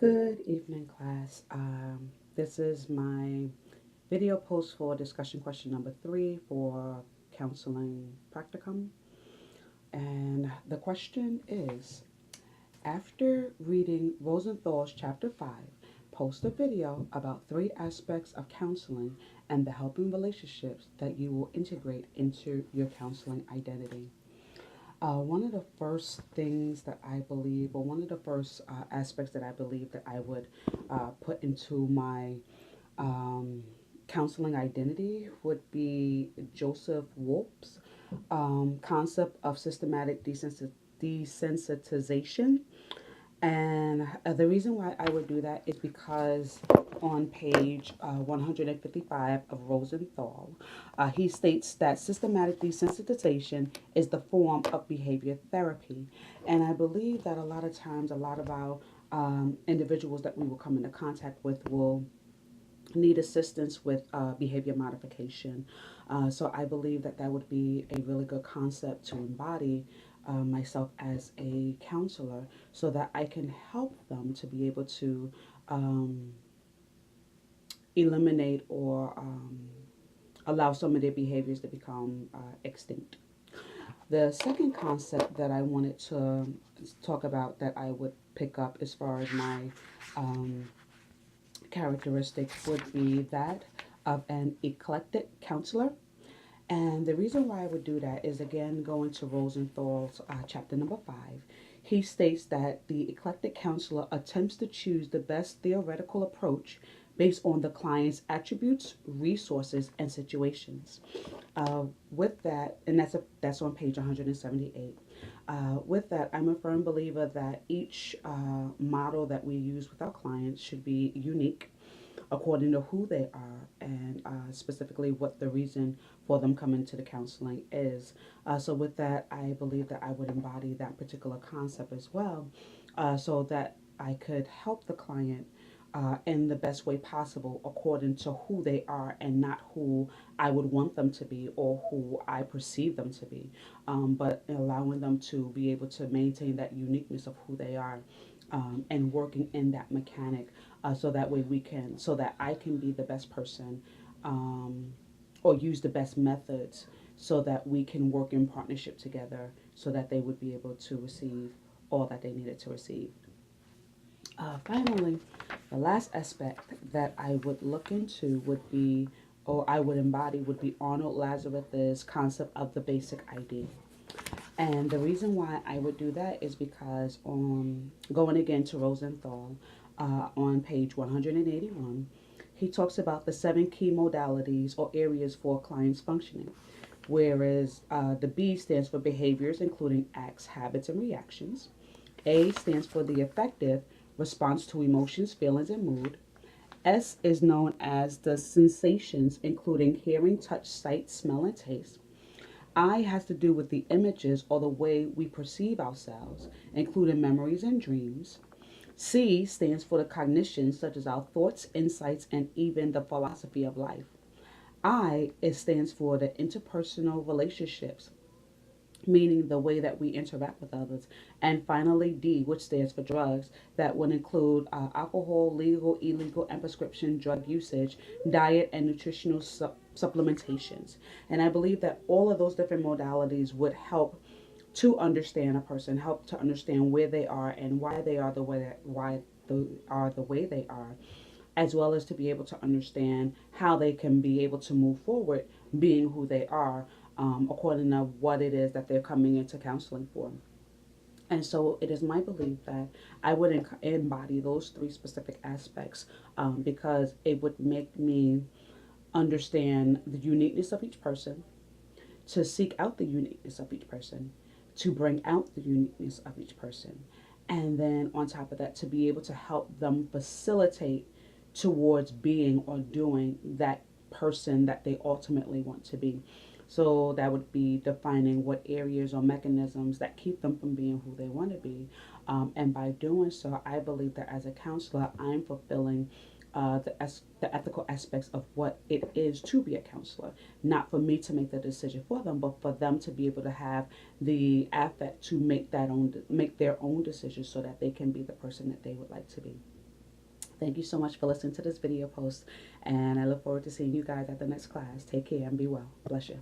Good evening, class. This is my video post for discussion question number 3 for counseling practicum. And the question is, after reading Rosenthal's chapter 5, post a video about 3 aspects of counseling and the helping relationships that you will integrate into your counseling identity. One of the first things that I believe, or one of the first aspects that I believe that I would put into my um, counseling identity would be Joseph Wolf's concept of systematic desensitization. And the reason why I would do that is because on page 155 of Rosenthal, he states that systematic desensitization is the form of behavior therapy. And I believe that a lot of times, a lot of our individuals that we will come into contact with will need assistance with behavior modification. So I believe that that would be a really good concept to embody myself as a counselor so that I can help them to be able to um, eliminate or allow some of their behaviors to become extinct. The second concept that I wanted to talk about that I would pick up as far as my um, characteristic would be that of an eclectic counselor. And the reason why I would do that is again going to Rosenthal's chapter number 5. He states that the eclectic counselor attempts to choose the best theoretical approach based on the client's attributes, resources, and situations. With that, and that's on page 178. With that, I'm a firm believer that each model that we use with our clients should be unique according to who they are and specifically what the reason for them coming to the counseling is. So, with that, I believe that I would embody that particular concept as well so that I could help the client. In the best way possible according to who they are and not who I would want them to be or who I perceive them to be, but allowing them to be able to maintain that uniqueness of who they are and working in that mechanic so that way so that I can be the best person um, or use the best methods so that we can work in partnership together so that they would be able to receive all that they needed to receive. Finally, the last aspect that I would look into would be, or I would embody, would be Arnold Lazarus's concept of the basic ID. And the reason why I would do that is because going again to Rosenthal on page 181, he talks about the 7 key modalities or areas for clients functioning. Whereas the B stands for behaviors, including acts, habits, and reactions. A stands for the affective response to emotions, feelings, and mood. S is known as the sensations, including hearing, touch, sight, smell, and taste. I has to do with the images or the way we perceive ourselves, including memories and dreams. C stands for the cognition, such as our thoughts, insights, and even the philosophy of life. I, it stands for the interpersonal relationships, meaning the way that we interact with others. And finally, D, which stands for drugs, that would include alcohol, legal, illegal, and prescription drug usage, diet, and nutritional supplementations. And I believe that all of those different modalities would help to understand a person, help to understand where they are and why they are the way they are, as well as to be able to understand how they can be able to move forward being who they are according to what it is that they're coming into counseling for. And so it is my belief that I would embody those 3 specific aspects because it would make me understand the uniqueness of each person, to seek out the uniqueness of each person, to bring out the uniqueness of each person, and then on top of that, to be able to help them facilitate towards being or doing that person that they ultimately want to be. So that would be defining what areas or mechanisms that keep them from being who they want to be. And by doing so, I believe that as a counselor, I'm fulfilling the ethical aspects of what it is to be a counselor. Not for me to make the decision for them, but for them to be able to have the affect to make their own decisions so that they can be the person that they would like to be. Thank you so much for listening to this video post, and I look forward to seeing you guys at the next class. Take care and be well. Bless you.